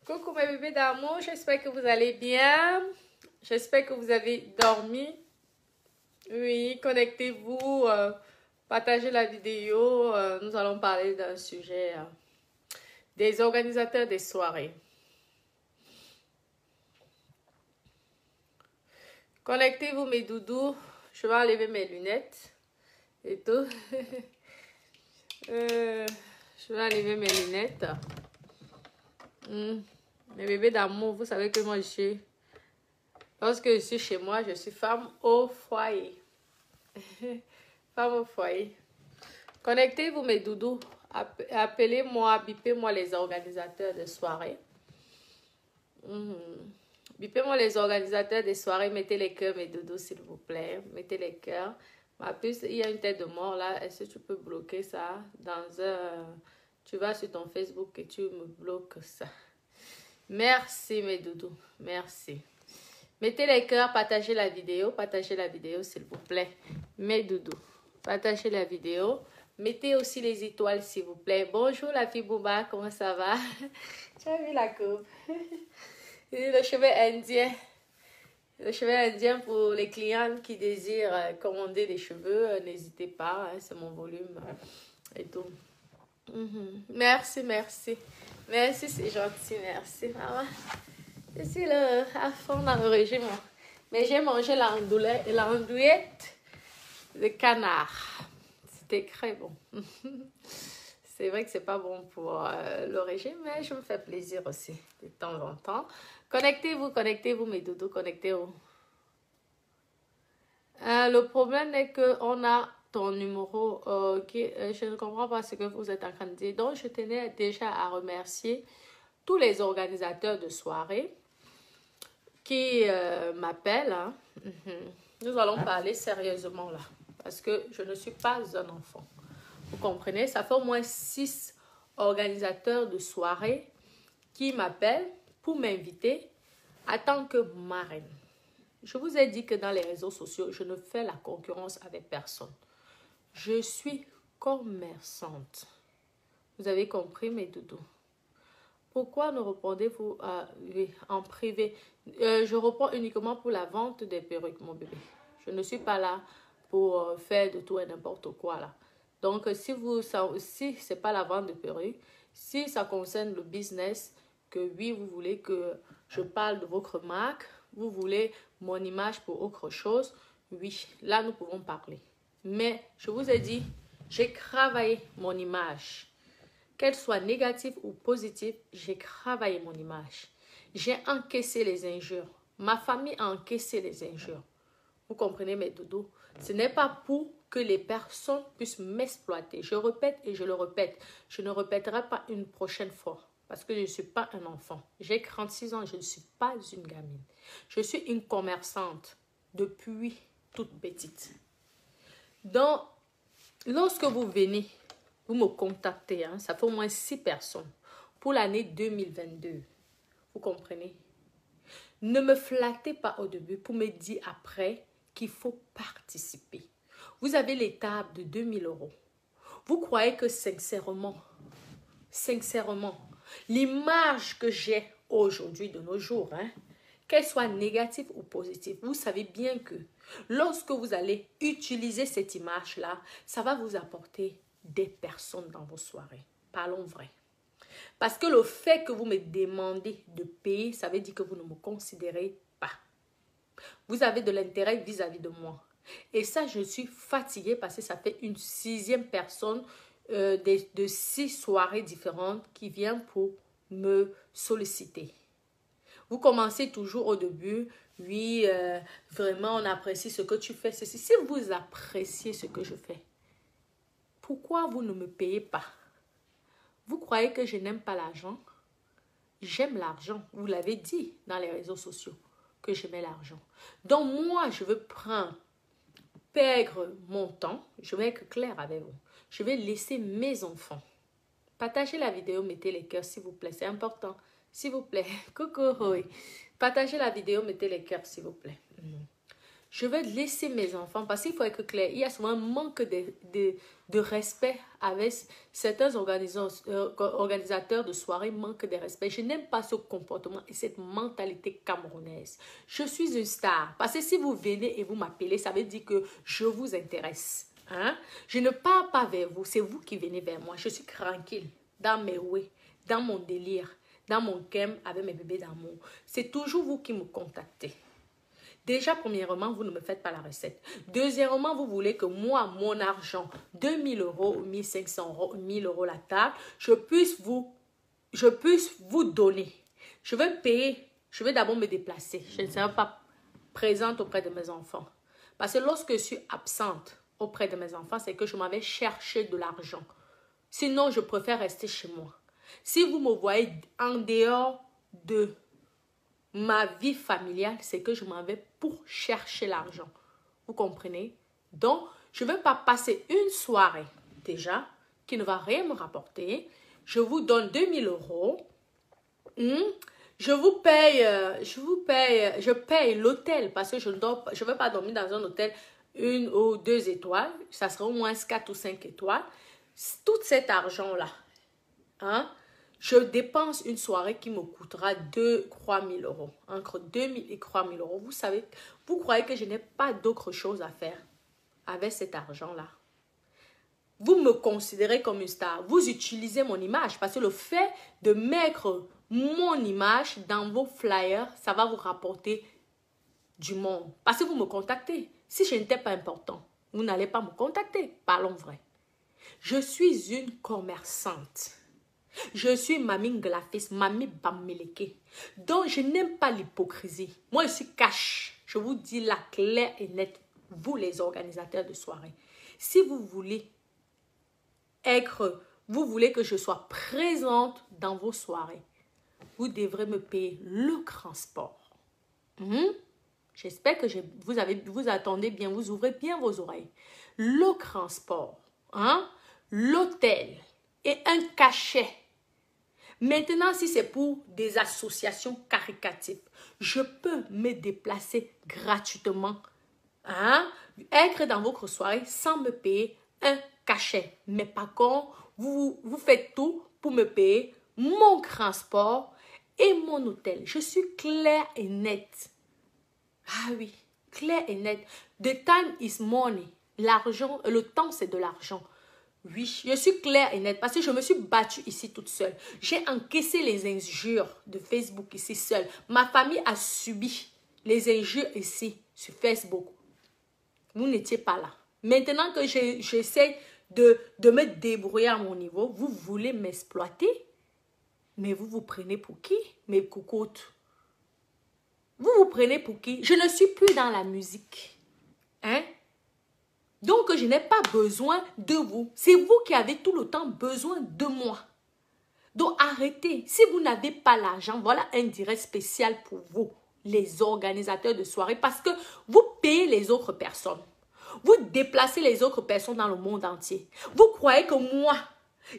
Coucou mes bébés d'amour, j'espère que vous allez bien. J'espère que vous avez dormi. Oui, connectez-vous, partagez la vidéo. Nous allons parler d'un sujet des organisateurs des soirées. Connectez-vous mes doudous. Je vais enlever mes lunettes et tout. Je vais enlever mes lunettes. Mes bébés d'amour, vous savez que moi je suis... Lorsque je suis chez moi, je suis femme au foyer. Femme au foyer. Connectez-vous mes doudous. Appelez-moi, bipez-moi les organisateurs de soirée. Bipez-moi les organisateurs des soirées. Mettez les cœurs mes doudous s'il vous plaît. Mettez les cœurs. Ma puce, il y a une tête de mort là. Est-ce que tu peux bloquer ça dans un... Tu vas sur ton Facebook et tu me bloques ça. Merci mes doudous. Merci. Mettez les cœurs, partagez la vidéo s'il vous plaît. Mes doudous, partagez la vidéo. Mettez aussi les étoiles s'il vous plaît. Bonjour la fille Bouba, comment ça va? Tu as vu la coupe? Le cheveu indien. Le cheveu indien pour les clients qui désirent commander des cheveux, n'hésitez pas, hein, c'est mon volume et tout. Merci, merci. Merci, c'est gentil, merci maman. Je suis là à fond dans le régime. Mais j'ai mangé l'andouillette de canard. C'était très bon. C'est vrai que c'est pas bon pour le régime, mais je me fais plaisir aussi de temps en temps. Connectez-vous mes doudous, connectez-vous. Le problème est qu'on a ton numéro. Je ne comprends pas ce que vous êtes en train de dire. Donc, je tenais déjà à remercier tous les organisateurs de soirée qui m'appellent. Hein. Nous allons parler sérieusement là. Parce que je ne suis pas un enfant. Vous comprenez? Ça fait au moins 6 organisateurs de soirée qui m'appellent pour m'inviter en tant que marraine. Je vous ai dit que dans les réseaux sociaux, je ne fais la concurrence avec personne. Je suis commerçante. Vous avez compris mes doudous? Pourquoi ne répondez-vous en privé? Je réponds uniquement pour la vente des perruques, mon bébé. Je ne suis pas là pour faire de tout et n'importe quoi là. Donc, si ce n'est pas la vente de perruques, si ça concerne le business, que oui, vous voulez que je parle de votre marque, vous voulez mon image pour autre chose, oui, là, nous pouvons parler. Mais, je vous ai dit, j'ai travaillé mon image. Qu'elle soit négative ou positive, j'ai travaillé mon image. J'ai encaissé les injures. Ma famille a encaissé les injures. Vous comprenez mes doudous? Ce n'est pas pour que les personnes puissent m'exploiter. Je répète et je le répète. Je ne répéterai pas une prochaine fois. Parce que je ne suis pas un enfant. J'ai 36 ans, je ne suis pas une gamine. Je suis une commerçante depuis toute petite. Donc, lorsque vous venez, vous me contactez, hein, ça fait au moins 6 personnes pour l'année 2022. Vous comprenez? Ne me flattez pas au début pour me dire après qu'il faut participer. Vous avez les tables de 2000 €. Vous croyez que sincèrement, l'image que j'ai aujourd'hui de nos jours, hein, qu'elle soit négative ou positive, vous savez bien que lorsque vous allez utiliser cette image-là, ça va vous apporter des personnes dans vos soirées. Parlons vrai. Parce que le fait que vous me demandez de payer, ça veut dire que vous ne me considérez pas. Vous avez de l'intérêt vis-à-vis de moi. Et ça, je suis fatiguée parce que ça fait une 6e personne de 6 soirées différentes qui vient pour me solliciter. Vous commencez toujours au début, oui, vraiment on apprécie ce que tu fais. Si vous appréciez ce que je fais, pourquoi vous ne me payez pas? Vous croyez que je n'aime pas l'argent? J'aime l'argent. Vous l'avez dit dans les réseaux sociaux que j'aimais l'argent. Donc moi, je veux perdre mon temps. Je vais être claire avec vous. Je vais laisser mes enfants. Partagez la vidéo, mettez les cœurs s'il vous plaît. C'est important. S'il vous plaît. Coucou, oui. Partagez la vidéo, mettez les cœurs s'il vous plaît. Je vais laisser mes enfants parce qu'il faut être clair. Il y a souvent un manque de respect avec certains organisateurs de soirées, manque de respect. Je n'aime pas ce comportement et cette mentalité camerounaise. Je suis une star. Parce que si vous venez et vous m'appelez, ça veut dire que je vous intéresse. Hein? Je ne pars pas vers vous, c'est vous qui venez vers moi. Je suis tranquille dans mes way, dans mon délire, dans mon game avec mes bébés d'amour. C'est toujours vous qui me contactez. Déjà, premièrement, vous ne me faites pas la recette. Deuxièmement, vous voulez que moi, mon argent, 2000 euros, 1500 euros, 1000 euros la table, je puisse vous donner. Je vais payer, je vais d'abord me déplacer. Je ne serai pas présente auprès de mes enfants. Parce que lorsque je suis absente auprès de mes enfants, c'est que je m'avais cherché de l'argent. Sinon, je préfère rester chez moi. Si vous me voyez en dehors de ma vie familiale, c'est que je m'en vais pour chercher l'argent. Vous comprenez? Donc, je ne vais pas passer une soirée, déjà, qui ne va rien me rapporter. Je vous donne 2000 euros. Je paye l'hôtel parce que je ne vais pas dormir dans un hôtel 1 ou 2 étoiles. Ça sera au moins 4 ou 5 étoiles. Tout cet argent-là, hein? Je dépense une soirée qui me coûtera 3 000 euros. Entre 2 000 et 3 000 euros. Vous savez, vous croyez que je n'ai pas d'autre chose à faire avec cet argent-là? Vous me considérez comme une star. Vous utilisez mon image parce que le fait de mettre mon image dans vos flyers, ça va vous rapporter du monde. Parce que vous me contactez. Si je n'étais pas important, vous n'allez pas me contacter. Parlons vrai. Je suis une commerçante. Je suis Mamie Nglafis, Mamie Bamileke. Donc, je n'aime pas l'hypocrisie. Moi, je suis cash. Je vous dis la claire et nette, vous les organisateurs de soirée. Si vous voulez que je sois présente dans vos soirées, vous devrez me payer le transport. J'espère que vous attendez bien, vous ouvrez bien vos oreilles. Le transport, l'hôtel et un cachet. Maintenant, si c'est pour des associations caritatives, je peux me déplacer gratuitement, être dans votre soirée sans me payer un cachet. Mais par contre, vous faites tout pour me payer mon transport et mon hôtel. Je suis claire et nette. Ah oui, claire et nette. The time is money. L'argent, le temps, c'est de l'argent. Oui, je suis claire et nette parce que je me suis battue ici toute seule. J'ai encaissé les injures de Facebook ici seule. Ma famille a subi les injures ici sur Facebook. Vous n'étiez pas là. Maintenant que j'essaie de me débrouiller à mon niveau, vous voulez m'exploiter? Mais vous vous prenez pour qui, mes coucoutes? Vous vous prenez pour qui? Je ne suis plus dans la musique. Donc, je n'ai pas besoin de vous. C'est vous qui avez tout le temps besoin de moi. Donc, arrêtez. Si vous n'avez pas l'argent, voilà un direct spécial pour vous, les organisateurs de soirées, parce que vous payez les autres personnes. Vous déplacez les autres personnes dans le monde entier. Vous croyez que moi,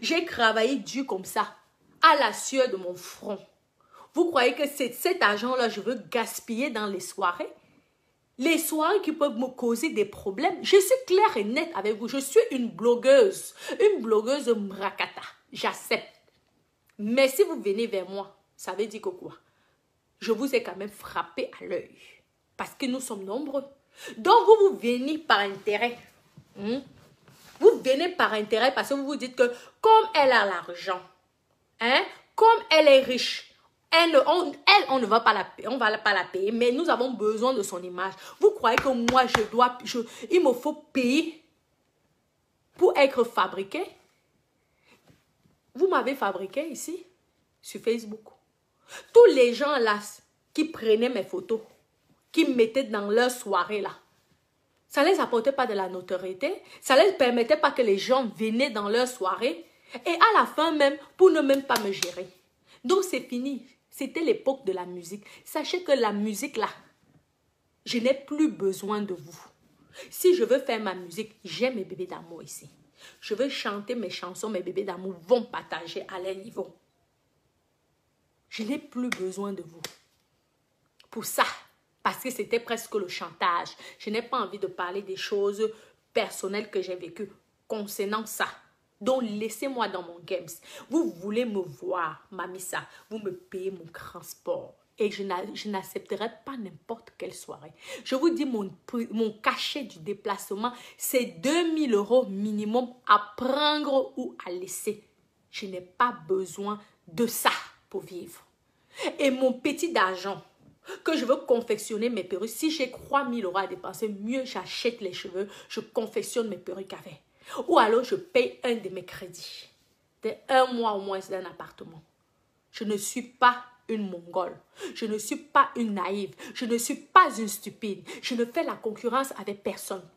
j'ai travaillé dur comme ça, à la sueur de mon front. Vous croyez que cet argent-là, je veux gaspiller dans les soirées? Les soirées qui peuvent me causer des problèmes. Je suis claire et nette avec vous. Je suis une blogueuse mrakata. J'accepte. Mais si vous venez vers moi, ça veut dire que quoi? Je vous ai quand même frappé à l'œil. Parce que nous sommes nombreux. Donc vous venez par intérêt. Vous venez par intérêt parce que vous vous dites que comme elle a l'argent, comme elle est riche, on ne va pas la payer, on va pas la payer, mais nous avons besoin de son image. Vous croyez que moi, il me faut payer pour être fabriqué? Vous m'avez fabriqué ici, sur Facebook. Tous les gens là qui prenaient mes photos, qui me mettaient dans leur soirée là, ça ne les apportait pas de la notoriété, ça ne les permettait pas que les gens venaient dans leur soirée et à la fin même, pour ne même pas me gérer. Donc c'est fini. C'était l'époque de la musique. Sachez que la musique là, je n'ai plus besoin de vous. Si je veux faire ma musique, j'ai mes bébés d'amour ici. Je veux chanter mes chansons, mes bébés d'amour vont partager à leur niveau. Je n'ai plus besoin de vous. Pour ça, Parce que c'était presque le chantage. Je n'ai pas envie de parler des choses personnelles que j'ai vécues concernant ça. Donc, laissez-moi dans mon games. Vous voulez me voir, Mamissa, vous me payez mon transport. Et je n'accepterai pas n'importe quelle soirée. Je vous dis, mon cachet du déplacement, c'est 2000 € minimum à prendre ou à laisser. Je n'ai pas besoin de ça pour vivre. Et mon petit d'argent que je veux confectionner mes perruques, si j'ai 3000 € à dépenser, mieux j'achète les cheveux, je confectionne mes perruques avec. Ou alors je paye un de mes crédits. De 1 mois au moins d'un appartement. Je ne suis pas une mongole. Je ne suis pas une naïve. Je ne suis pas une stupide. Je ne fais la concurrence avec personne.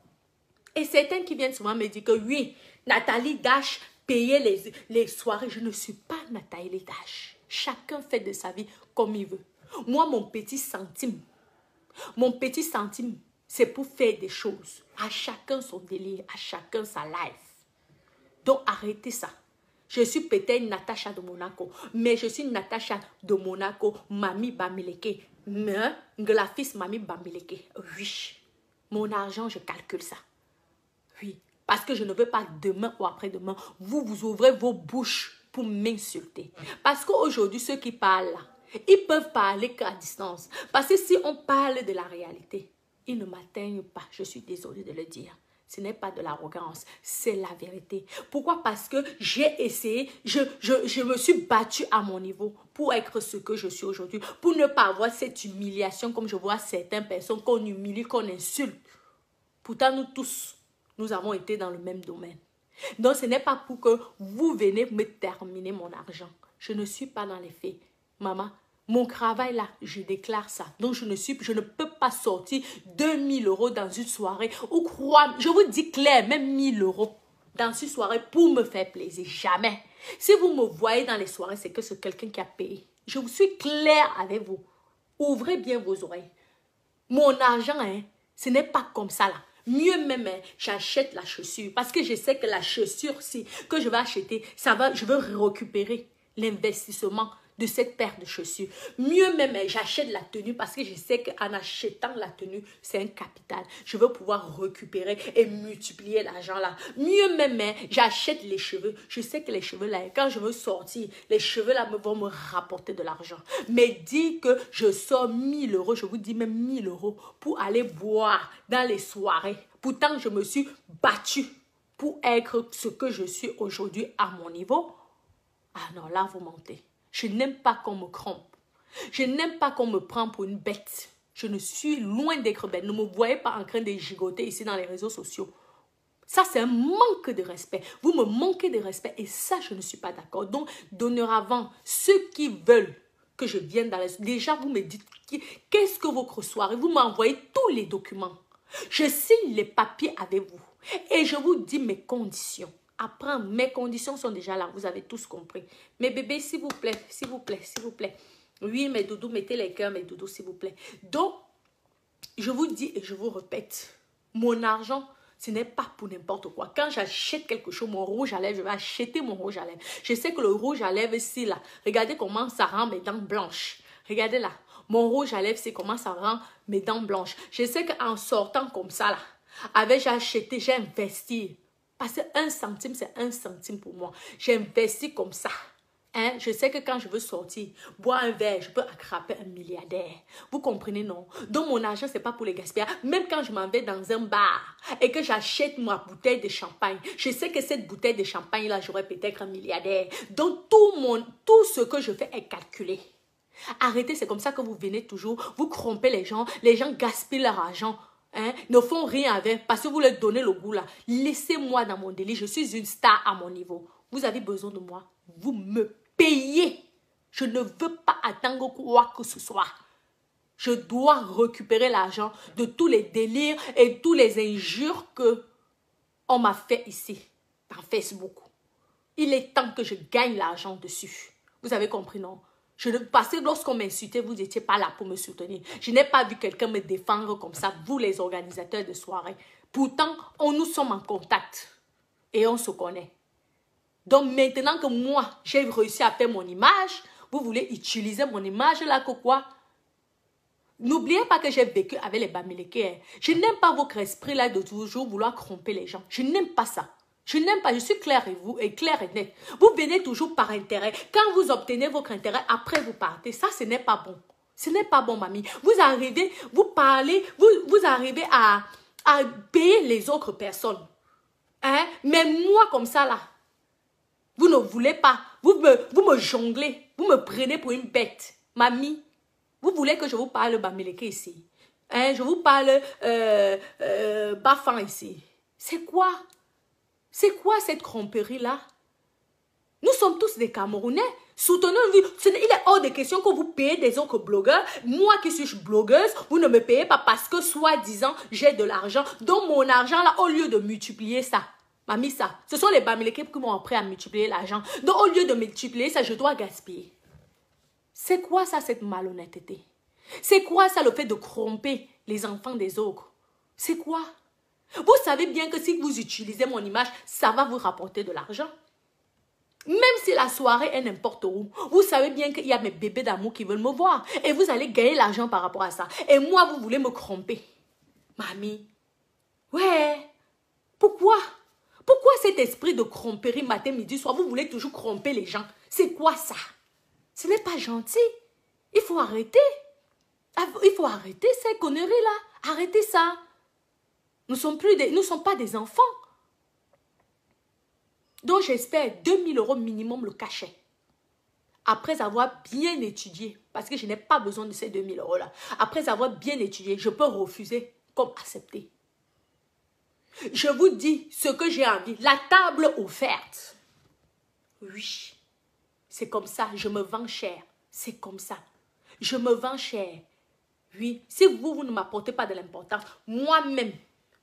Et certains qui viennent souvent me dire que oui, Nathalie Dash payait les soirées. Je ne suis pas Nathalie Dash. Chacun fait de sa vie comme il veut. Moi, mon petit centime, c'est pour faire des choses. À chacun son délire, à chacun sa life. Donc, arrêtez ça. Je suis peut-être Natacha de Monaco, mais je suis Natacha de Monaco, Mami Bamileke. Mais, la fils Mami Bamileke. Oui. Mon argent, je calcule ça. Oui. Parce que je ne veux pas demain ou après-demain, vous ouvrez vos bouches pour m'insulter. Parce qu'aujourd'hui, ceux qui parlent là, ils peuvent parler qu'à distance. Parce que si on parle de la réalité, ils ne m'atteignent pas. Je suis désolée de le dire. Ce n'est pas de l'arrogance, c'est la vérité. Pourquoi? Parce que j'ai essayé, je me suis battue à mon niveau pour être ce que je suis aujourd'hui. Pour ne pas avoir cette humiliation comme je vois certaines personnes qu'on humilie, qu'on insulte. Pourtant, nous tous, nous avons été dans le même domaine. Donc, ce n'est pas pour que vous venez me terminer mon argent. Je ne suis pas dans les faits. Maman, mon travail là, je déclare ça. Donc, je ne peux pas sortir 2000 € dans une soirée. Ou je vous dis clair, même 1000 € dans une soirée pour me faire plaisir. Jamais. Si vous me voyez dans les soirées, c'est que c'est quelqu'un qui a payé. Je vous suis clair avec vous. Ouvrez bien vos oreilles. Mon argent, ce n'est pas comme ça là. Mieux même, j'achète la chaussure. Parce que je sais que la chaussure que je vais acheter, je veux récupérer l'investissement de cette paire de chaussures. Mieux même, j'achète la tenue parce que je sais qu'en achetant la tenue, c'est un capital. Je veux pouvoir récupérer et multiplier l'argent là. Mieux même, j'achète les cheveux. Je sais que les cheveux là, quand je veux sortir, les cheveux là vont me rapporter de l'argent. Mais dis que je sors 1000 €, je vous dis même 1000 € pour aller boire dans les soirées. Pourtant, je me suis battue pour être ce que je suis aujourd'hui à mon niveau. Ah non, là, vous mentez. Je n'aime pas qu'on me trompe. Je n'aime pas qu'on me prenne pour une bête. Je ne suis loin d'être bête. Ne me voyez pas en train de gigoter ici dans les réseaux sociaux. Ça, c'est un manque de respect. Vous me manquez de respect et ça, je ne suis pas d'accord. Donc, dorénavant, ceux qui veulent que je vienne dans les... Déjà, vous me dites, qu'est-ce que votre soirée? Vous m'envoyez tous les documents. Je signe les papiers avec vous. Et je vous dis mes conditions. Après, mes conditions sont déjà là. Vous avez tous compris. Mes bébés, s'il vous plaît, s'il vous plaît, s'il vous plaît. Oui, mes doudous, mettez les cœurs, mes doudous, s'il vous plaît. Donc, je vous dis et je vous répète, mon argent, ce n'est pas pour n'importe quoi. Quand j'achète quelque chose, mon rouge à lèvres, je vais acheter mon rouge à lèvres. Je sais que le rouge à lèvres, ici, là, regardez comment ça rend mes dents blanches. Regardez là, mon rouge à lèvres, c'est comment ça rend mes dents blanches. Je sais qu'en sortant comme ça, là, j'ai acheté, j'ai investi. Parce que 1 centime, c'est 1 centime pour moi. J'ai investi comme ça. Hein? Je sais que quand je veux sortir, boire un verre, je peux attraper un milliardaire. Vous comprenez, non? Donc, mon argent, ce n'est pas pour les gaspiller. Même quand je m'en vais dans un bar et que j'achète ma bouteille de champagne, je sais que cette bouteille de champagne-là, j'aurai peut-être un milliardaire. Donc, tout ce que je fais est calculé. Arrêtez, c'est comme ça que vous venez toujours. Vous trompez les gens gaspillent leur argent. Hein, ne font rien avec parce que vous leur donnez le goût là. Laissez-moi dans mon délire. Je suis une star à mon niveau. Vous avez besoin de moi. Vous me payez. Je ne veux pas attendre quoi que ce soit. Je dois récupérer l'argent de tous les délires et tous les injures que on m'a fait ici, par Facebook. Il est temps que je gagne l'argent dessus. Vous avez compris, non? Parce que lorsqu'on m'insultait, vous n'étiez pas là pour me soutenir. Je n'ai pas vu quelqu'un me défendre comme ça, vous les organisateurs de soirée. Pourtant, nous sommes en contact et on se connaît. Donc maintenant que moi, j'ai réussi à faire mon image, vous voulez utiliser mon image là que quoi? N'oubliez pas que j'ai vécu avec les Bamileke. Hein. Je n'aime pas votre esprit là de toujours vouloir tromper les gens. Je n'aime pas ça. Je n'aime pas, je suis claire et claire et nette. Vous venez toujours par intérêt. Quand vous obtenez votre intérêt, après vous partez. Ça, ce n'est pas bon. Ce n'est pas bon, mamie. Vous arrivez, vous parlez, vous arrivez à payer les autres personnes. Hein? Mais moi, comme ça, là, vous ne voulez pas. Vous me jonglez. Vous me prenez pour une bête. Mamie, vous voulez que je vous parle Bamileke ici? Hein? Je vous parle Bafan ici. C'est quoi? C'est quoi cette tromperie-là? Nous sommes tous des Camerounais. Soutenons-nous. Il est hors de question que vous payez des autres blogueurs. Moi qui suis blogueuse, vous ne me payez pas parce que, soi-disant, j'ai de l'argent. Donc, mon argent, là, au lieu de multiplier ça, mamie, ça, ce sont les Bamileke qui m'ont appris à multiplier l'argent. Donc, au lieu de multiplier ça, je dois gaspiller. C'est quoi ça, cette malhonnêteté? C'est quoi ça, le fait de tromper les enfants des autres? C'est quoi? Vous savez bien que si vous utilisez mon image, ça va vous rapporter de l'argent. Même si la soirée est n'importe où, vous savez bien qu'il y a mes bébés d'amour qui veulent me voir. Et vous allez gagner l'argent par rapport à ça. Et moi, vous voulez me tromper. Mamie. Ouais. Pourquoi? Pourquoi cet esprit de tromperie matin, midi, soir? Vous voulez toujours tromper les gens. C'est quoi ça? Ce n'est pas gentil. Il faut arrêter. Il faut arrêter ces conneries-là. Arrêtez ça. Nous ne sommes pas des enfants. Donc, j'espère 2000 € minimum le cachet. Après avoir bien étudié, parce que je n'ai pas besoin de ces 2000 € là. Après avoir bien étudié, je peux refuser comme accepter. Je vous dis ce que j'ai envie. La table offerte. Oui. C'est comme ça. Je me vends cher. C'est comme ça. Je me vends cher. Oui. Si vous ne m'apportez pas de l'importance, moi-même,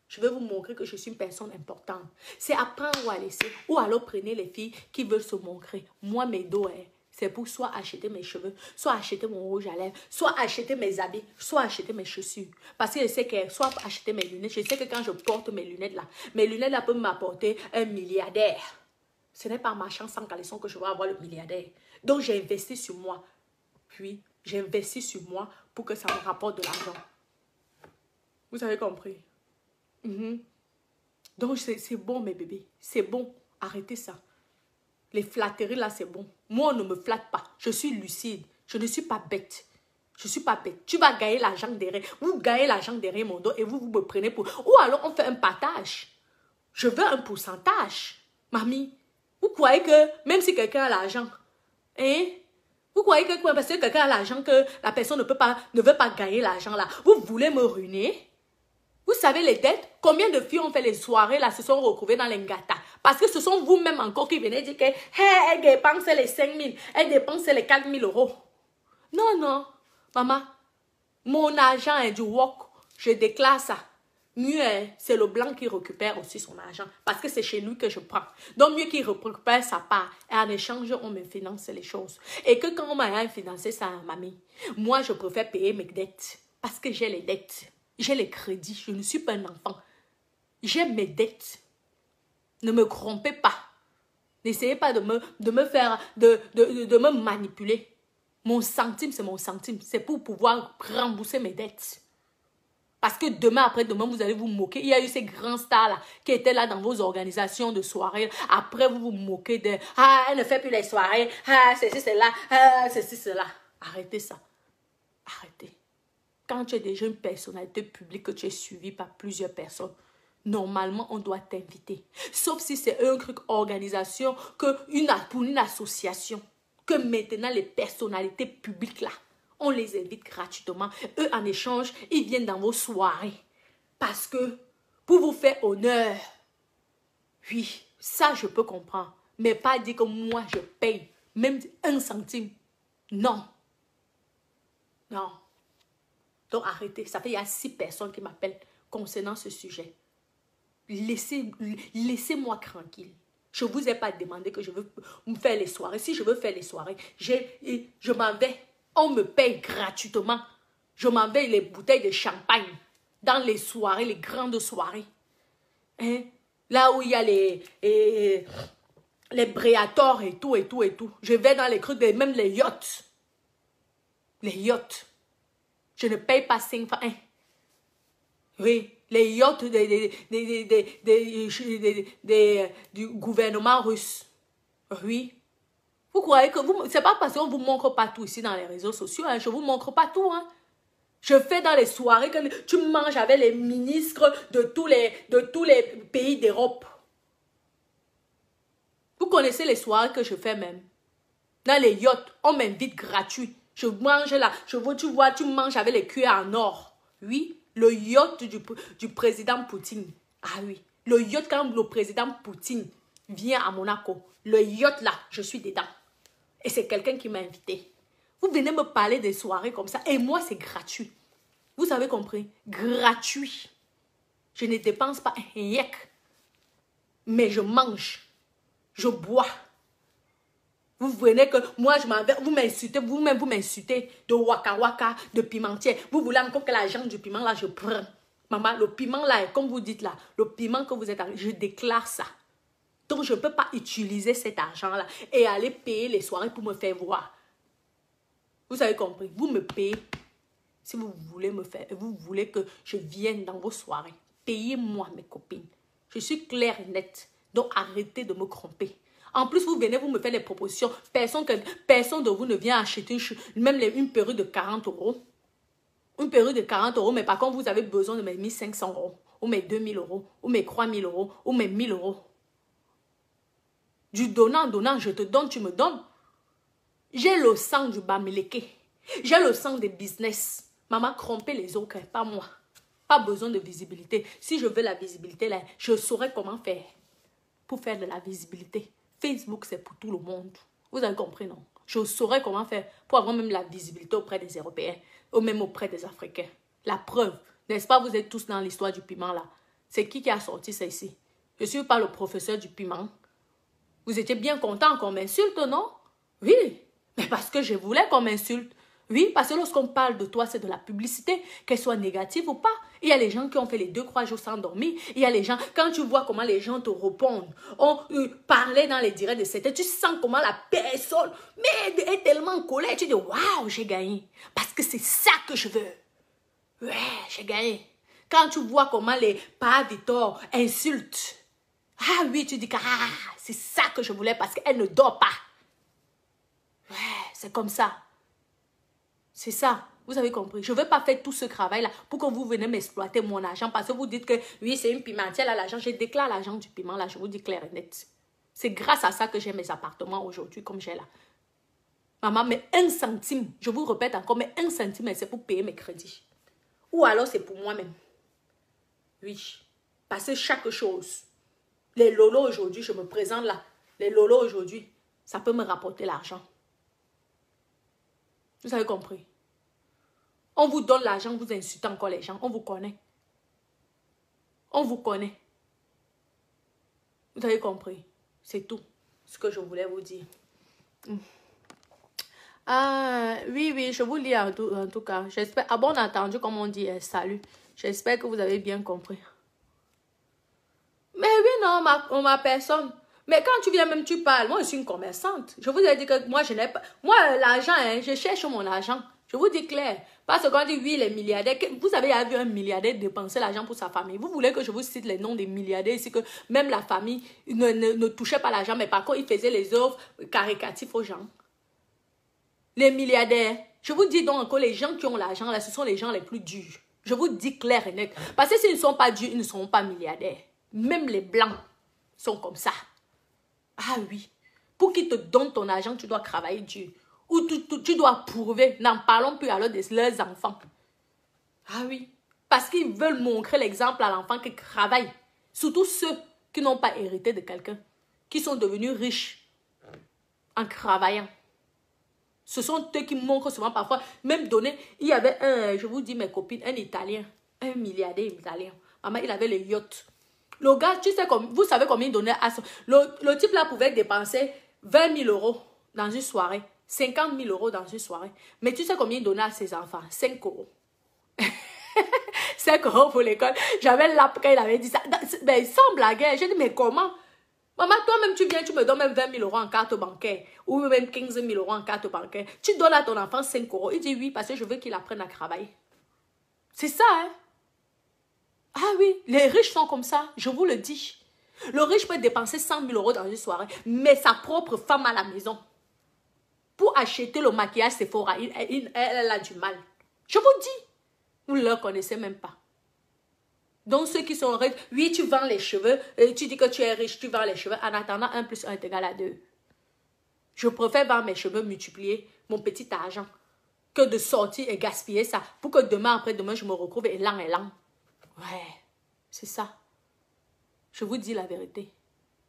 je vais vous montrer que je suis une personne importante. C'est à prendre ou à laisser. Ou alors prenez les filles qui veulent se montrer. Moi, mes dos, c'est pour soit acheter mes cheveux, soit acheter mon rouge à lèvres, soit acheter mes habits, soit acheter mes chaussures. Parce que je sais que, soit acheter mes lunettes. Je sais que quand je porte mes lunettes là peuvent m'apporter un milliardaire. Ce n'est pas en marchant sans caleçon que je vais avoir le milliardaire. Donc, j'ai investi sur moi. Puis, j'ai investi sur moi pour que ça me rapporte de l'argent. Vous avez compris? Donc, c'est bon, mes bébés. C'est bon. Arrêtez ça. Les flatteries, là, c'est bon. Moi, on ne me flatte pas. Je suis lucide. Je ne suis pas bête. Je ne suis pas bête. Tu vas gagner l'argent derrière. Vous gagnez l'argent derrière mon dos et vous me prenez pour... Ou alors, on fait un partage. Je veux un pourcentage. Mamie, vous croyez que même si quelqu'un a l'argent, hein? Vous croyez que parce que quelqu'un a l'argent, que la personne ne veut pas gagner l'argent là. Vous voulez me ruiner? Vous savez les dettes? Combien de filles ont fait les soirées là, se sont retrouvées dans les ngata? Parce que ce sont vous-même encore qui venez dire que hey, elle dépense les 5 000, elle dépense les 4 000 €. Non, non, maman, mon argent est du wok, je déclare ça. Mieux, c'est le blanc qui récupère aussi son argent. Parce que c'est chez lui que je prends. Donc, mieux qu'il récupère sa part. Et en échange, on me finance les choses. Et que quand on m'a financé ça, mamie, moi, je préfère payer mes dettes. Parce que j'ai les dettes. J'ai les crédits. Je ne suis pas un enfant. J'ai mes dettes. Ne me trompez pas. N'essayez pas de me faire, de me manipuler. Mon centime, c'est mon centime. C'est pour pouvoir rembourser mes dettes. Parce que demain, après-demain, vous allez vous moquer. Il y a eu ces grands stars-là qui étaient là dans vos organisations de soirée. Après, vous vous moquez de « Ah, elle ne fait plus les soirées. Ah, ceci, cela. Ah, ceci, cela. » Arrêtez ça. Arrêtez. Quand tu es déjà une personnalité publique, que tu es suivi par plusieurs personnes, normalement, on doit t'inviter. Sauf si c'est un truc organisation, pour une association, que maintenant, les personnalités publiques là, on les invite gratuitement. Eux, en échange, ils viennent dans vos soirées. Parce que, pour vous faire honneur, oui, ça, je peux comprendre. Mais pas dire que moi, je paye même 1 centime. Non. Non. Donc, arrêtez. Ça fait, il y a 6 personnes qui m'appellent concernant ce sujet. Laissez-moi tranquille. Je ne vous ai pas demandé que je veux me faire les soirées. Si je veux faire les soirées, je m'en vais. On me paye gratuitement. Je m'en vais les bouteilles de champagne dans les soirées, les grandes soirées. Hein? Là où il y a les Breators et tout, et tout, et tout. Je vais dans les trucs, même les yachts. Les yachts. Je ne paye pas 5 francs. Hein. Oui, les yachts du gouvernement russe. Oui. Vous croyez que vous... C'est pas parce qu'on ne vous montre pas tout ici dans les réseaux sociaux. Hein, je ne vous montre pas tout. Hein. Je fais dans les soirées que tu manges avec les ministres de tous les pays d'Europe. Vous connaissez les soirées que je fais même. Dans les yachts, on m'invite gratuit. Je mange là. Tu vois, tu manges avec les cuillères en or. Oui. Le yacht du président Poutine. Ah oui. Le yacht quand le président Poutine vient à Monaco. Le yacht là, je suis dedans. Et c'est quelqu'un qui m'a invité. Vous venez me parler des soirées comme ça. Et moi, c'est gratuit. Vous avez compris? Gratuit. Je ne dépense pas un yek. Mais je mange. Je bois. Vous venez que moi, je m'en vais, vous m'insultez, vous-même, vous m'insultez de waka waka, de pimentier. Vous voulez encore que l'argent du piment, là, je prends. Maman, le piment, là, comme vous dites, là, le piment que vous êtes, je déclare ça. Donc, je ne peux pas utiliser cet argent-là et aller payer les soirées pour me faire voir. Vous avez compris? Vous me payez si vous voulez me faire, vous voulez que je vienne dans vos soirées. Payez-moi, mes copines. Je suis claire et nette. Donc, arrêtez de me tromper. En plus, vous venez, vous me faites des propositions. Personne de vous ne vient acheter même une perruque de 40 euros. Une perruque de 40 euros, mais par contre, vous avez besoin de mes 1500 euros, ou mes 2000 euros, ou mes 3000 euros, ou mes 1000 euros. Du donnant, je te donne, tu me donnes. J'ai le sang du Bamileke. J'ai le sang des business. Maman, tromper les autres, pas moi. Pas besoin de visibilité. Si je veux la visibilité, là, je saurais comment faire pour faire de la visibilité. Facebook, c'est pour tout le monde. Vous avez compris, non? Je saurais comment faire pour avoir même la visibilité auprès des Européens ou même auprès des Africains. La preuve, n'est-ce pas, vous êtes tous dans l'histoire du piment, là. C'est qui a sorti ça ici? Je ne suis pas le professeur du piment. Vous étiez bien content qu'on m'insulte, non? Oui, mais parce que je voulais qu'on m'insulte. Oui, parce que lorsqu'on parle de toi, c'est de la publicité, qu'elle soit négative ou pas. Il y a les gens qui ont fait les 2-3 jours sans dormir. Il y a les gens, quand tu vois comment les gens te répondent, on parlait dans les directs de cette, tu sens comment la personne est tellement en colère. Tu dis, waouh, j'ai gagné. Parce que c'est ça que je veux. Ouais, j'ai gagné. Quand tu vois comment les pas Victor insultent, ah oui, tu dis que c'est ça que je voulais parce qu'elle ne dort pas. Ouais, c'est comme ça. C'est ça. Vous avez compris. Je ne veux pas faire tout ce travail-là pour que vous venez m'exploiter mon argent parce que vous dites que oui, c'est une pimentière, là, l'argent. Je déclare l'argent du piment, là, je vous dis clair et net. C'est grâce à ça que j'ai mes appartements aujourd'hui comme j'ai là. Maman, mais 1 centime, je vous répète encore, mais 1 centime, c'est pour payer mes crédits. Ou alors c'est pour moi-même. Oui. Parce que chaque chose, les lolos aujourd'hui, je me présente là. Les lolos aujourd'hui, ça peut me rapporter l'argent. Vous avez compris? On vous donne l'argent, vous insultez encore les gens. On vous connaît. On vous connaît. Vous avez compris? C'est tout ce que je voulais vous dire. Ah, oui, je vous lis en tout cas. J'espère. Ah bon entendu, comme on dit, salut. J'espère que vous avez bien compris. Mais oui, non, ma personne. Mais quand tu viens même, tu parles. Moi, je suis une commerçante. Je vous ai dit que moi, je n'ai pas... Moi, l'argent, hein, je cherche mon argent. Je vous dis clair. Parce qu'on dit, oui, les milliardaires. Vous avez vu un milliardaire dépenser l'argent pour sa famille. Vous voulez que je vous cite les noms des milliardaires ici, que même la famille ne touchait pas l'argent, mais par contre, ils faisaient les œuvres caricatives aux gens. Les milliardaires. Je vous dis donc encore, les gens qui ont l'argent, là, ce sont les gens les plus durs. Je vous dis clair et net. Parce que s'ils ne sont pas durs, ils ne seront pas milliardaires. Même les blancs sont comme ça. Ah oui. Pour qu'ils te donnent ton argent, tu dois travailler dur. Ou tu dois prouver. N'en parlons plus alors de leurs enfants. Ah oui. Parce qu'ils veulent montrer l'exemple à l'enfant qui travaille. Surtout ceux qui n'ont pas hérité de quelqu'un. Qui sont devenus riches en travaillant. Ce sont eux qui montrent souvent parfois. Même donné, il y avait un, je vous dis mes copines, un Italien. Un milliardaire italien. Maman, il avait le yacht. Le gars, tu sais, vous savez combien il donnait à son... Le type là pouvait dépenser 20 000 euros dans une soirée. 50 000 euros dans une soirée. Mais tu sais combien il donnait à ses enfants? 5 euros. 5 euros pour l'école. J'avais l'app quand il avait dit ça. Ben, sans blaguer. J'ai dit, mais comment? Maman, toi-même, tu viens, tu me donnes même 20 000 euros en carte bancaire. Ou même 15 000 euros en carte bancaire. Tu donnes à ton enfant 5 euros. Il dit oui, parce que je veux qu'il apprenne à travailler. C'est ça, hein. Ah oui, les riches sont comme ça, je vous le dis. Le riche peut dépenser 100 000 euros dans une soirée, mais sa propre femme à la maison, pour acheter le maquillage Sephora, elle a du mal. Je vous dis, vous ne le connaissez même pas. Donc ceux qui sont riches, oui, tu vends les cheveux, et tu dis que tu es riche, tu vends les cheveux, en attendant 1 + 1 = 2. Je préfère vendre mes cheveux, multiplier mon petit argent, que de sortir et gaspiller ça, pour que demain, après-demain, je me retrouve élan. Ouais, c'est ça. Je vous dis la vérité.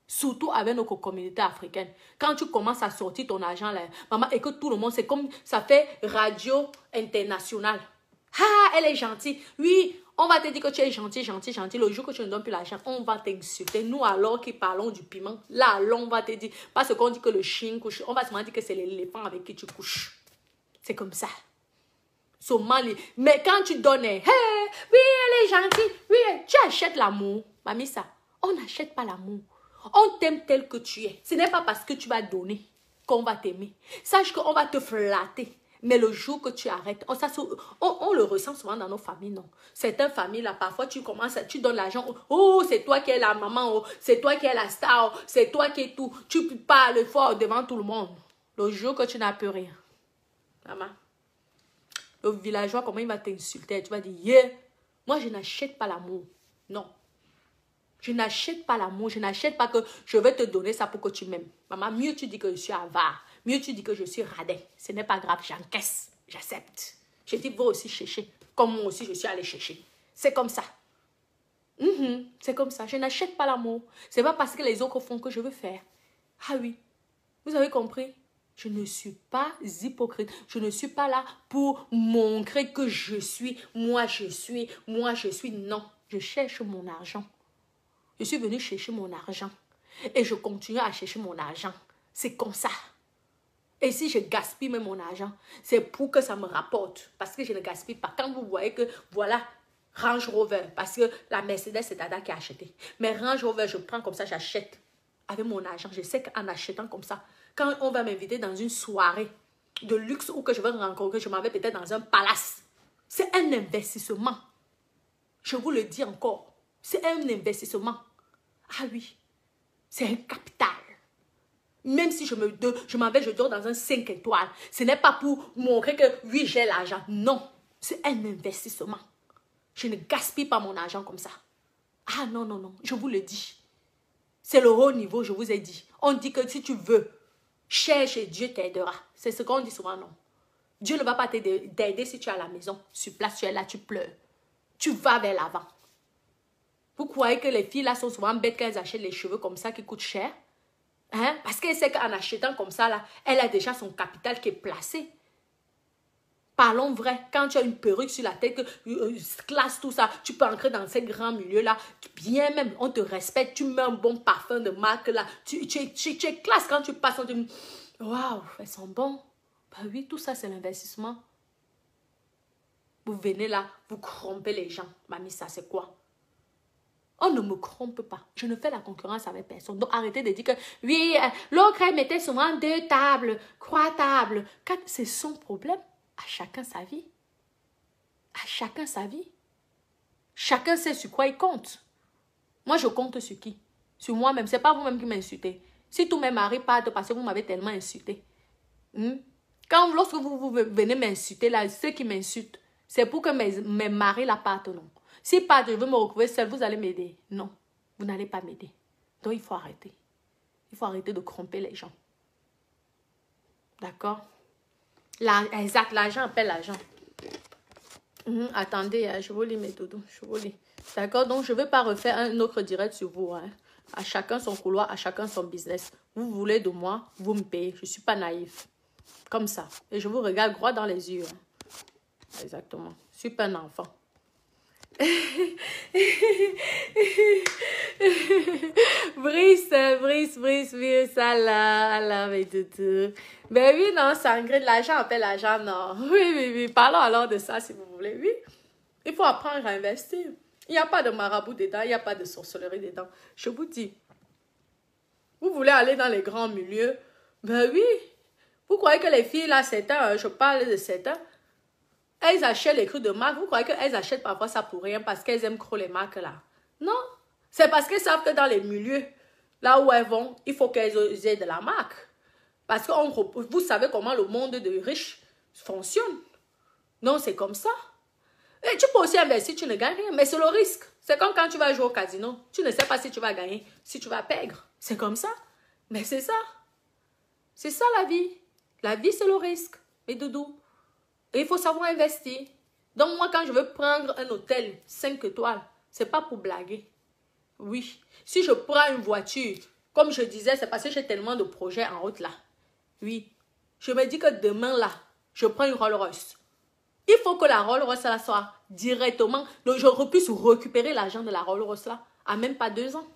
Surtout avec nos communautés africaines. Quand tu commences à sortir ton argent là, maman, et que tout le monde, c'est comme ça fait radio internationale. Ah, elle est gentille. Oui, on va te dire que tu es gentil. Le jour que tu ne donnes plus l'argent, on va t'insulter. Nous, alors qui parlons du piment, là, on va te dire, parce qu'on dit que le chien couche, on va se dire que c'est l'éléphant avec qui tu couches. C'est comme ça. Somali. Mais quand tu donnes, hey, oui, elle est gentille. Oui, tu achètes l'amour. Mamie, ça, on n'achète pas l'amour. On t'aime tel que tu es. Ce n'est pas parce que tu vas donner qu'on va t'aimer. Sache qu'on va te flatter. Mais le jour que tu arrêtes, on le ressent souvent dans nos familles, non? Certaines familles, là, parfois, tu donnes l'argent. Oh, c'est toi qui es la maman. Oh, c'est toi qui es la star. Oh, c'est toi qui es tout. Tu parles fort devant tout le monde. Le jour que tu n'as plus rien. Maman. Le villageois, comment il va t'insulter? Tu vas dire, yeah, moi, je n'achète pas l'amour. Non. Je n'achète pas l'amour, je n'achète pas que je vais te donner ça pour que tu m'aimes. Maman, mieux tu dis que je suis avare, mieux tu dis que je suis radin. Ce n'est pas grave, j'encaisse, j'accepte. Je dis, va aussi chercher, comme moi aussi je suis allée chercher. C'est comme ça. C'est comme ça, je n'achète pas l'amour. C'est pas parce que les autres font que je veux faire. Ah oui, vous avez compris? Je ne suis pas hypocrite. Je ne suis pas là pour montrer que je suis, moi je suis. Non, je cherche mon argent. Je suis venue chercher mon argent. Et je continue à chercher mon argent. C'est comme ça. Et si je gaspille même mon argent, c'est pour que ça me rapporte. Parce que je ne gaspille pas. Quand vous voyez que, voilà, Range Rover. Parce que la Mercedes, c'est Dada qui a acheté. Mais Range Rover, je prends comme ça, j'achète. Avec mon argent. Je sais qu'en achetant comme ça, quand on va m'inviter dans une soirée de luxe ou que je vais rencontrer, je m'en vais peut-être dans un palace. C'est un investissement. Je vous le dis encore. C'est un investissement. Ah oui, c'est un capital. Même si je m'en vais, je dors dans un 5 étoiles. Ce n'est pas pour montrer que oui, j'ai l'argent. Non, c'est un investissement. Je ne gaspille pas mon argent comme ça. Ah non, je vous le dis. C'est le haut niveau, je vous ai dit. On dit que si tu veux, cherche et Dieu t'aidera. C'est ce qu'on dit souvent, non. Dieu ne va pas t'aider si tu es à la maison. Sur place, tu es là, tu pleures. Tu vas vers l'avant. Vous croyez que les filles là sont souvent bêtes quand elles achètent les cheveux comme ça qui coûtent cher? Hein? Parce qu'elle sait qu'en achetant comme ça, là, elle a déjà son capital qui est placé. Parlons vrai. Quand tu as une perruque sur la tête, classe tout ça, tu peux entrer dans ces grands milieux-là. Bien même, on te respecte. Tu mets un bon parfum de marque là. Tu es classe quand tu passes. On te dit, waouh, elles sont bonnes. Ben oui, tout ça, c'est l'investissement. Vous venez là, vous corrompez les gens. Mamie, ça, c'est quoi? On ne me trompe pas. Je ne fais la concurrence avec personne. Donc, arrêtez de dire que, oui, l'autre, elle mettait souvent 2 tables, 3 tables, 4. C'est son problème. À chacun sa vie. À chacun sa vie. Chacun sait sur quoi il compte. Moi, je compte sur qui? Sur moi-même. Ce n'est pas vous-même qui m'insultez. Si tous mes maris partent parce que vous m'avez tellement insulté. Lorsque vous venez m'insulter, là, ceux qui m'insultent, c'est pour que mes maris la partent, non. Si pas, je veux me retrouver seule, vous allez m'aider. Non, vous n'allez pas m'aider. Donc, il faut arrêter. Il faut arrêter de tromper les gens. D'accord? Exact, l'argent appelle l'argent. Attendez, je vous lis mes doudous. Je vous lis. D'accord? Donc, je ne vais pas refaire un autre direct sur vous. Hein. À chacun son couloir, à chacun son business. Vous voulez de moi, vous me payez. Je ne suis pas naïf. Comme ça. Et je vous regarde droit dans les yeux. Hein. Exactement. Je ne suis pas un enfant. Brice, Allah, mais tout. Ben oui, non, Sangré, de l'argent appelle l'argent, non. Oui, parlons alors de ça si vous voulez, oui. Il faut apprendre à investir. Il n'y a pas de marabout dedans, il n'y a pas de sorcellerie dedans. Je vous dis, vous voulez aller dans les grands milieux, ben oui. Vous croyez que les filles, là, 7 ans, je parle de 7 ans, elles achètent les trucs de marque. Vous croyez qu'elles achètent parfois ça pour rien parce qu'elles aiment trop les marques là? Non. C'est parce qu'elles savent que dans les milieux, là où elles vont, il faut qu'elles aient de la marque. Parce que vous savez comment le monde de riches fonctionne. Non, c'est comme ça. Et tu peux aussi investir, tu ne gagnes rien. Mais c'est le risque. C'est comme quand tu vas jouer au casino. Tu ne sais pas si tu vas gagner, si tu vas perdre. C'est comme ça. Mais c'est ça. C'est ça la vie. La vie, c'est le risque. Mais doudou. Et il faut savoir investir. Donc moi, quand je veux prendre un hôtel 5 étoiles, c'est pas pour blaguer. Oui. Si je prends une voiture, comme je disais, c'est parce que j'ai tellement de projets en route là. Oui. Je me dis que demain là, je prends une Rolls-Royce. Il faut que la Rolls-Royce là soit directement, donc je puisse récupérer l'argent de la Rolls-Royce là à même pas 2 ans.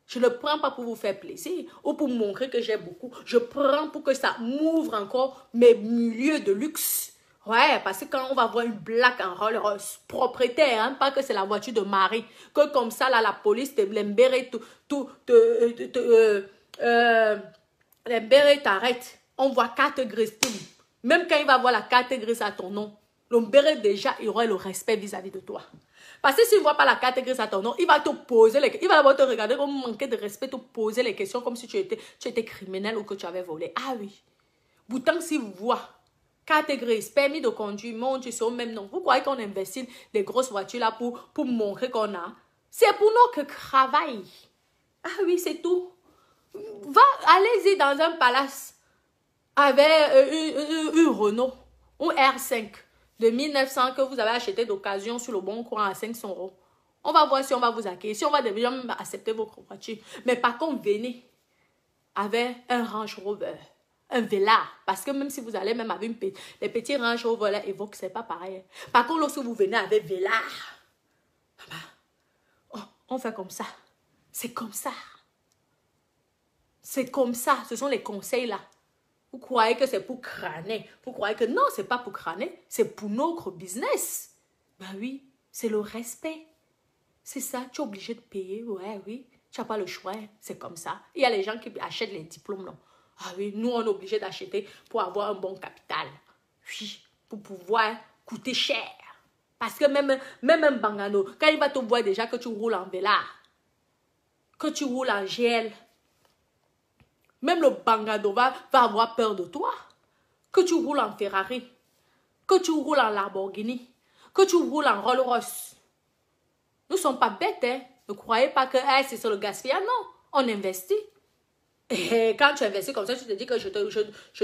Je ne prends pas pour vous faire plaisir ou pour montrer que j'ai beaucoup. Je prends pour que ça m'ouvre encore mes milieux de luxe. Ouais, parce que quand on va voir une blague en Rolls-Royce, propriétaire, hein, pas que c'est la voiture de Marie, que comme ça, là, la police te l'embéré, l'embéré t'arrête. On voit carte grise. Même quand il va voir la carte grise à ton nom, l'embéré déjà, il aurait le respect vis-à-vis de toi. Parce que s'il ne voit pas la carte grise à ton nom, il va te poser les questions. Il va d'abord te regarder comme manquer de respect, te poser les questions comme si tu étais criminel ou que tu avais volé. Ah oui. Pourtant, s'il voit carte grise, permis de conduire, mon Dieu, c'est au même nom. Vous croyez qu'on investit des grosses voitures là pour montrer qu'on a? C'est pour notre travail. Ah oui, c'est tout. Allez-y dans un palace avec une Renault ou R5 de 1900 que vous avez acheté d'occasion sur le bon coin à 500 €. On va voir si on va vous accueillir, si on va déjà même accepter votre voiture. Mais par contre, venez avec un Range Rover, un Velar. Parce que même si vous allez même avec les petits Range Rover là, Evoque, c'est pas pareil. Par contre, lorsque vous venez avec Velar, on fait comme ça. C'est comme ça. C'est comme ça. Ce sont les conseils là. Vous croyez que c'est pour crâner. Vous croyez que non, c'est pas pour crâner. C'est pour notre business. Ben oui, c'est le respect. C'est ça, tu es obligé de payer. Ouais, oui. Tu n'as pas le choix. C'est comme ça. Il y a les gens qui achètent les diplômes, non. Ah oui, nous, on est obligé d'acheter pour avoir un bon capital. Oui, pour pouvoir coûter cher. Parce que même un bangano, quand il va te voir déjà que tu roules en Velar, que tu roules en GL, même le bangano va avoir peur de toi. Que tu roules en Ferrari, que tu roules en Lamborghini, que tu roules en Rolls-Royce. Nous ne sommes pas bêtes, hein. Ne croyez pas que c'est sur le gaspillage. Non, on investit. Et quand tu investis comme ça, tu te dis que je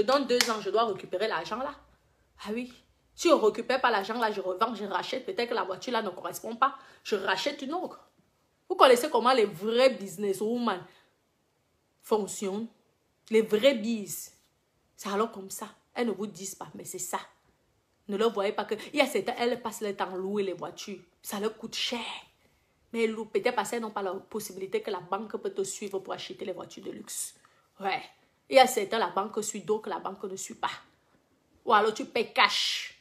donne 2 ans, je dois récupérer l'argent là. Ah oui. Si on ne récupère pas l'argent là, je revends, je rachète. Peut-être que la voiture là ne correspond pas. Je rachète une autre. Vous connaissez comment les vrais businesswomen fonctionnent? Les vrais bises. C'est alors comme ça. Elles ne vous disent pas, mais c'est ça. Ne leur voyez pas que... Il y a certains, elles passent le temps à louer les voitures. Ça leur coûte cher. Mais peut-être parce qu'elles n'ont pas la possibilité que la banque peut te suivre pour acheter les voitures de luxe. Ouais. Il y a certains, la banque suit, d'autres, la banque ne suit pas. Ou alors tu payes cash.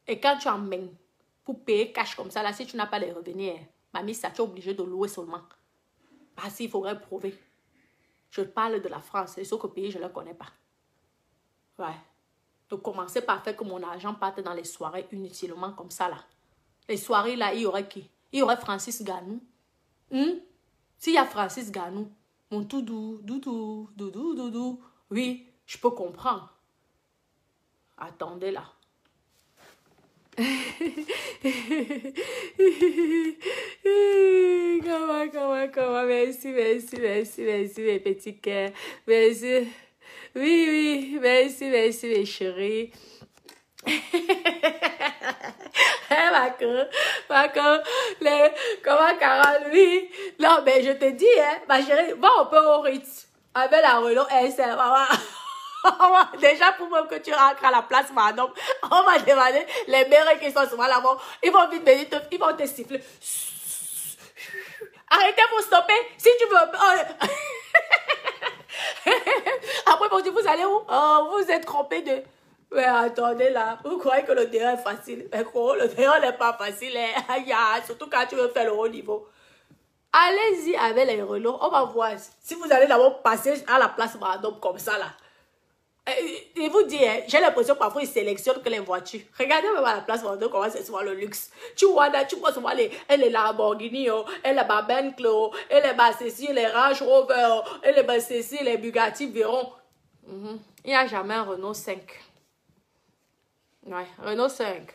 Et quand tu emmènes pour payer cash comme ça, là, si tu n'as pas les revenus, mamie, ça, tu es obligé de louer seulement. Parce qu'il faudrait prouver. Je parle de la France. Les autres pays, je ne les connais pas. Ouais. Donc, commencez par faire que mon argent parte dans les soirées inutilement comme ça, là. Les soirées, là, il y aurait qui? Il y aurait Francis Ganou. S'il y a Francis Ganou, mon tout doudou, oui, je peux comprendre. Attendez, là. Comment, merci, mes petits cœurs. Merci. Oui, merci, mes chéris. Comment Carole, oui. Non, mais je te dis, hein, ma chérie, va un peu au Ritz. Avec la Renault SL, déjà, pour même que tu rentres à la place, madame, on va demander les mères qui sont souvent là-bas. Ils vont vite venir, ils vont te siffler. Arrêtez pour stopper. Si tu veux. Après, bon, vous allez où? Oh, vous êtes trompé de... Mais attendez là, vous croyez que le terrain est facile? Mais gros, le terrain n'est pas facile. Hein? Surtout quand tu veux faire le haut niveau. Allez-y avec les Renault. On va voir. Si vous allez d'abord passer à la place Madame comme ça là. Il vous dit, hein, j'ai l'impression que parfois ils sélectionnent que les voitures. Regardez même à la place Vendôme comment c'est souvent le luxe. Tu vois souvent les Lamborghini, et les Bentley, et les ceci, les Range Rover, et les ceci, les Bugatti Veyron. Il n'y a jamais un Renault 5. Ouais, Renault 5.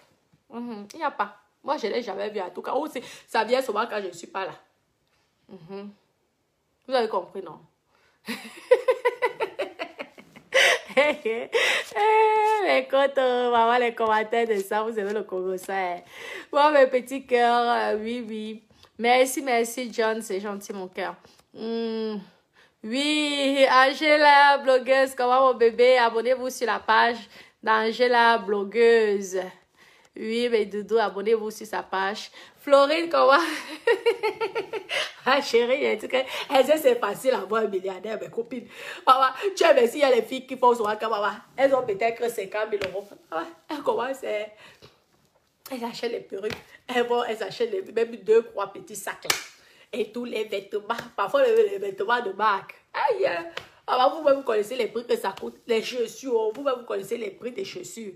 Il n'y a pas. Moi, je ne l'ai jamais vu en tout cas. Ou ça vient souvent quand je ne suis pas là. Vous avez compris, non? Écoute, on va voir les commentaires de ça. Vous avez le Congo, ça. Bon, mes petits cœurs, oui, oui. Merci, merci, John. C'est gentil, mon cœur. Oui, Angela, blogueuse. Comment, mon bébé? Abonnez-vous sur la page d'Angela, blogueuse. Oui, mais Doudou, abonnez-vous sur sa page. Florine, comment? Ah, chérie, en tout cas, c'est facile à voir un milliardaire, mes copines. Maman, tu sais, mais s'il y a les filles qui font souvent comme maman, elles ont peut-être 50 000 euros. Elles commencent, elles achètent les perruques. Elles achètent même 2-3 petits sacs. Là. Et tous les vêtements. Parfois, les vêtements de marque. Aïe! Maman, vous-même, vous connaissez les prix que ça coûte. Les chaussures, vous-même, vous connaissez les prix des chaussures.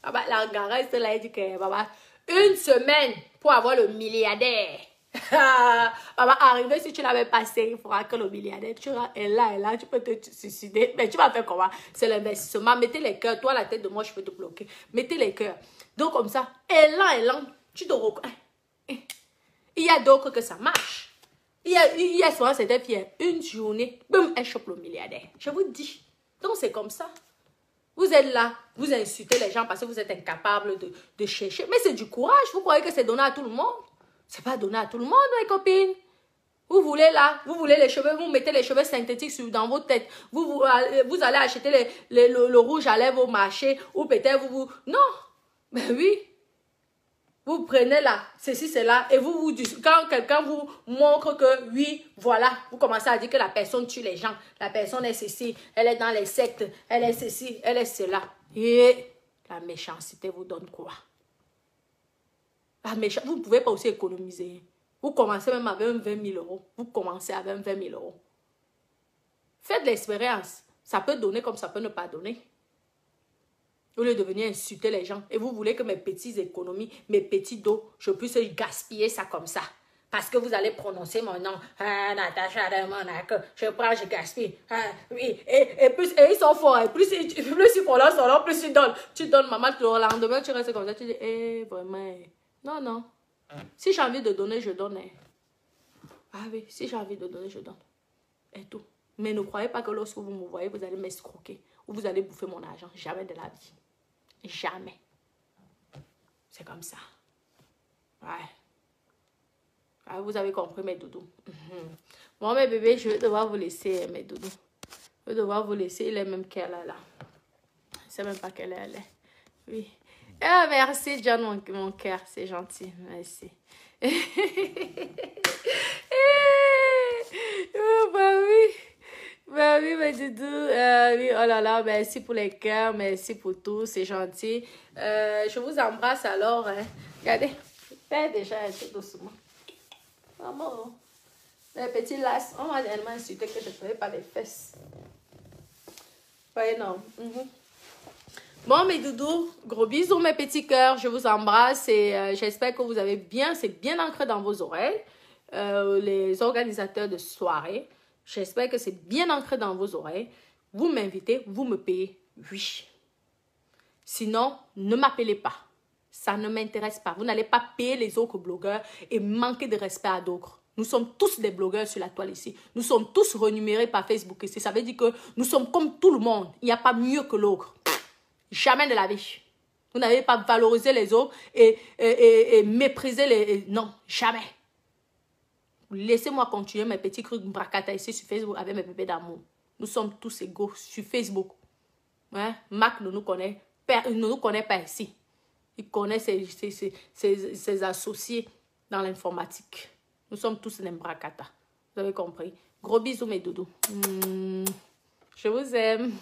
La garesse, là, elle dit que, maman, une semaine pour avoir le milliardaire. Maman, arrivé, si tu l'avais passé, il faudra que le milliardaire, tu seras là, tu peux te suicider. Mais tu vas faire comment? C'est l'investissement. Mettez les cœurs. Toi, la tête de moi, je peux te bloquer. Mettez les cœurs. Donc, comme ça, élan, tu te reconnais. Il y a d'autres que ça marche. Il y a souvent cette fille, une journée, boum, elle chope le milliardaire. Je vous dis. Donc, c'est comme ça. Vous êtes là, vous insultez les gens parce que vous êtes incapable de chercher. Mais c'est du courage. Vous croyez que c'est donné à tout le monde? C'est pas donné à tout le monde, mes copines. Vous voulez là, vous voulez les cheveux, vous mettez les cheveux synthétiques dans vos têtes. Vous allez acheter le rouge à lèvres au marché. Ou peut-être vous... Non, mais oui. Vous prenez là, ceci, cela. Et quand quelqu'un vous montre que oui, voilà. Vous commencez à dire que la personne tue les gens. La personne est ceci, elle est dans les sectes. Elle est ceci, elle est cela. Et la méchanceté vous donne quoi? Vous ne pouvez pas aussi économiser. Vous commencez même avec 20 000 euros. Vous commencez avec 20 000 euros. Faites l'expérience. Ça peut donner comme ça peut ne pas donner. Au lieu de venir insulter les gens. Et vous voulez que mes petites économies, mes petits dos, je puisse gaspiller ça comme ça. Parce que vous allez prononcer mon nom. Ah, Natacha de Monaco. Je prends, je gaspille. Ah, oui. Et ils sont forts. Et plus ils prononcent son nom, plus ils donnent. Tu donnes, maman, le lendemain, tu restes comme ça. Tu dis, vraiment. Non, non. Si j'ai envie de donner, je donne. Ah oui, si j'ai envie de donner, je donne. Et tout. Mais ne croyez pas que lorsque vous me voyez, vous allez m'escroquer. Ou vous allez bouffer mon argent. Jamais de la vie. Jamais. C'est comme ça. Ouais. Ah, vous avez compris, mes doudous. Bon, mes bébés, je vais devoir vous laisser, mes doudous. Je vais devoir vous laisser. Il est même qu'elle est là. Je ne sais même pas quelle elle est. Oui. Ah, merci, John, mon cœur. C'est gentil. Merci. Oh, bah oui. Bah oui, mes doudous. Oui, oh là là, merci pour les cœurs. Merci pour tout. C'est gentil. Je vous embrasse alors. Hein. Regardez. Fais déjà un peu doucement. Maman. Les petits laces. On m'a tellement insulté que je ne ferais pas les fesses. Pas énorme. Bon, mes doudous, gros bisous, mes petits cœurs. Je vous embrasse et j'espère que vous avez bien, c'est bien ancré dans vos oreilles. Les organisateurs de soirée, j'espère que c'est bien ancré dans vos oreilles. Vous m'invitez, vous me payez. Oui. Sinon, ne m'appelez pas. Ça ne m'intéresse pas. Vous n'allez pas payer les autres blogueurs et manquer de respect à d'autres. Nous sommes tous des blogueurs sur la toile ici. Nous sommes tous rémunérés par Facebook ici. Ça veut dire que nous sommes comme tout le monde. Il n'y a pas mieux que l'autre. Jamais de la vie. Vous n'avez pas valorisé les autres et méprisé les... Non, jamais. Laissez-moi continuer mes petits trucs bracata ici sur Facebook avec mes bébés d'amour. Nous sommes tous égaux sur Facebook. Hein? Marc ne nous connaît pas ici. Il connaît ses associés dans l'informatique. Nous sommes tous des bracata. Vous avez compris? Gros bisous mes doudous. Je vous aime.